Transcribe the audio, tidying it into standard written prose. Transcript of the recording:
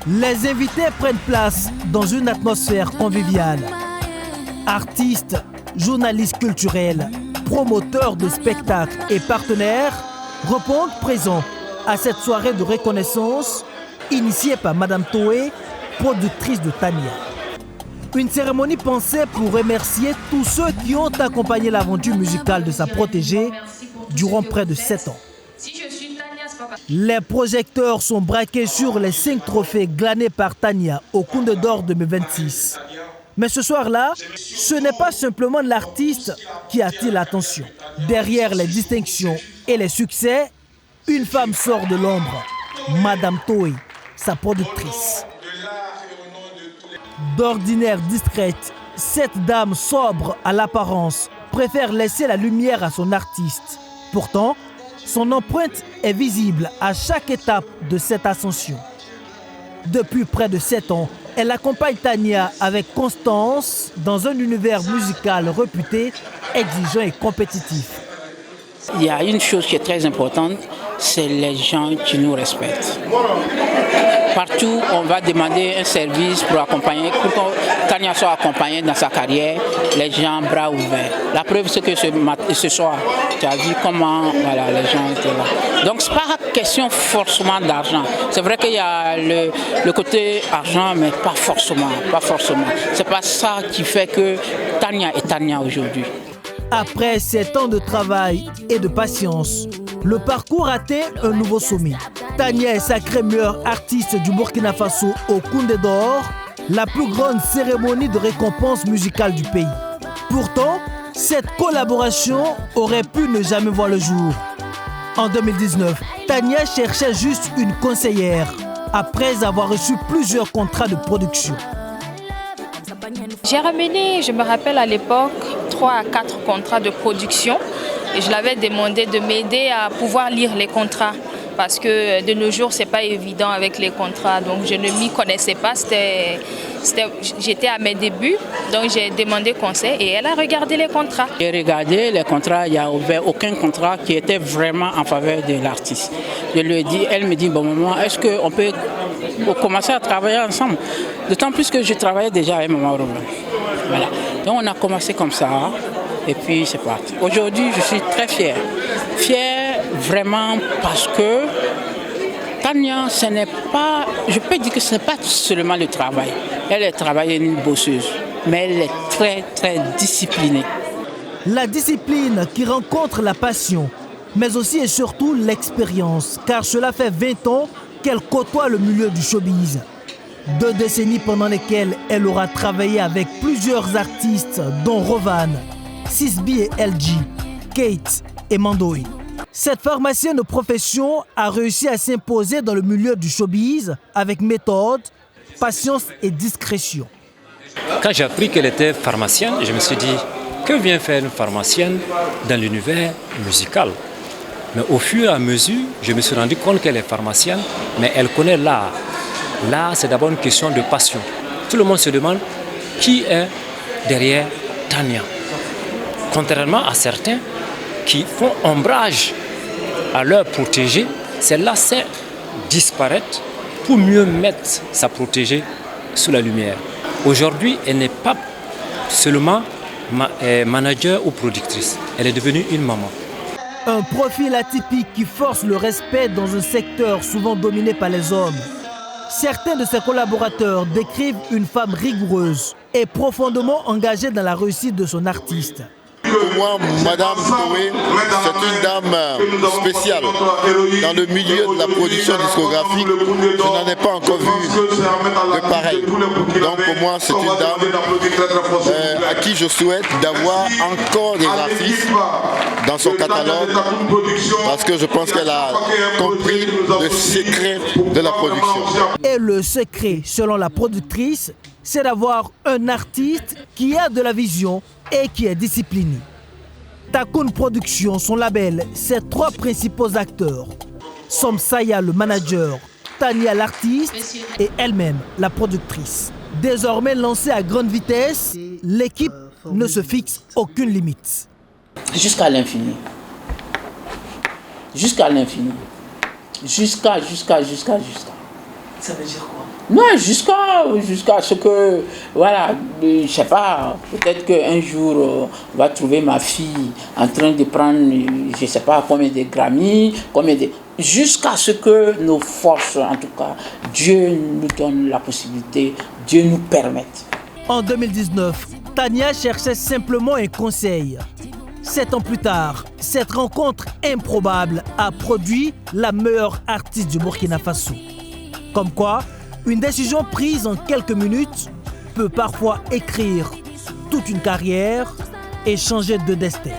Les invités prennent place dans une atmosphère conviviale. Artistes, journalistes culturels, promoteurs de spectacles et partenaires répondent présents à cette soirée de reconnaissance initiée par Madame Toé, productrice de Tania. Une cérémonie pensée pour remercier tous ceux qui ont accompagné l'aventure musicale de sa protégée durant près de 7 ans. Les projecteurs sont braqués sur les 5 trophées glanés par Tania au Kunde d'Or 2026. Mais ce soir-là, ce n'est pas simplement l'artiste qui attire l'attention. Derrière les distinctions et les succès, une femme sort de l'ombre, Madame Toé, sa productrice. D'ordinaire discrète, cette dame sobre à l'apparence préfère laisser la lumière à son artiste. Pourtant, son empreinte est visible à chaque étape de cette ascension. Depuis près de 7 ans, elle accompagne Tania avec constance dans un univers musical réputé, exigeant et compétitif. Il y a une chose qui est très importante, c'est les gens qui nous respectent. Partout, on va demander un service pour accompagner, pour que Tania soit accompagnée dans sa carrière, les gens bras ouverts. La preuve, c'est que ce soir, tu as vu comment les gens étaient là. Donc, ce n'est pas question forcément d'argent. C'est vrai qu'il y a le côté argent, mais pas forcément. Ce n'est pas ça qui fait que Tania est Tania aujourd'hui. Après 7 ans de travail et de patience, le parcours atteint un nouveau sommet. Tania est sacrée meilleure artiste du Burkina Faso au Kunde d'Or, la plus grande cérémonie de récompense musicale du pays. Pourtant, cette collaboration aurait pu ne jamais voir le jour. En 2019, Tania cherchait juste une conseillère après avoir reçu plusieurs contrats de production. J'ai ramené, je me rappelle à l'époque, 3 à 4 contrats de production et je l'avais demandé de m'aider à pouvoir lire les contrats parce que de nos jours, ce n'est pas évident avec les contrats, donc je ne m'y connaissais pas, j'étais à mes débuts, donc j'ai demandé conseil et elle a regardé les contrats. J'ai regardé les contrats, il n'y avait aucun contrat qui était vraiment en faveur de l'artiste. Je lui ai dit, elle me dit, bon maman, est-ce qu'on peut commencer à travailler ensemble? D'autant plus que je travaillais déjà avec Maman Romain. Voilà. Donc on a commencé comme ça et puis c'est parti. Aujourd'hui, je suis très fier. Fier vraiment parce que Tania, ce n'est pas, je peux dire que ce n'est pas seulement le travail. Elle est travailleuse, une bosseuse, mais elle est très très disciplinée. La discipline qui rencontre la passion, mais aussi et surtout l'expérience, car cela fait 20 ans qu'elle côtoie le milieu du showbiz. 2 décennies pendant lesquelles elle aura travaillé avec plusieurs artistes dont Rovan, Sisbi et LG, Kate et Mandoy. Cette pharmacienne de profession a réussi à s'imposer dans le milieu du showbiz avec méthode, patience et discrétion. Quand j'ai appris qu'elle était pharmacienne, je me suis dit, que vient faire une pharmacienne dans l'univers musical? Mais au fur et à mesure, je me suis rendu compte qu'elle est pharmacienne, mais elle connaît l'art. L'art, c'est d'abord une question de passion. Tout le monde se demande qui est derrière Tania. Contrairement à certains qui font ombrage à leur protégée, celle-là sait disparaître pour mieux mettre sa protégée sous la lumière. Aujourd'hui, elle n'est pas seulement manager ou productrice, elle est devenue une maman. Un profil atypique qui force le respect dans un secteur souvent dominé par les hommes. Certains de ses collaborateurs décrivent une femme rigoureuse et profondément engagée dans la réussite de son artiste. Pour moi, Madame Toé, c'est une dame spéciale. Dans le milieu de la production discographique, je n'en ai pas encore vu de pareil. Donc pour moi, c'est une dame à qui je souhaite d'avoir encore des artistes dans son catalogue, parce que je pense qu'elle a compris le secret de la production. Et le secret, selon la productrice, c'est d'avoir un artiste qui a de la vision et qui est discipliné. Takun Productions, son label, ses 3 principaux acteurs. Somsaya, le manager, Tania, l'artiste, et elle-même, la productrice. Désormais lancée à grande vitesse, l'équipe ne se fixe aucune limite. Jusqu'à l'infini. Jusqu'à l'infini. Jusqu'à. Ça veut dire quoi? Non, jusqu'à ce que, voilà, je sais pas, peut-être qu'un jour, on va trouver ma fille en train de prendre, je sais pas combien de Grammy, jusqu'à ce que nos forces, en tout cas, Dieu nous donne la possibilité, Dieu nous permette. En 2019, Tania cherchait simplement un conseil. 7 ans plus tard, cette rencontre improbable a produit la meilleure artiste du Burkina Faso. Comme quoi, une décision prise en quelques minutes peut parfois écrire toute une carrière et changer de destin.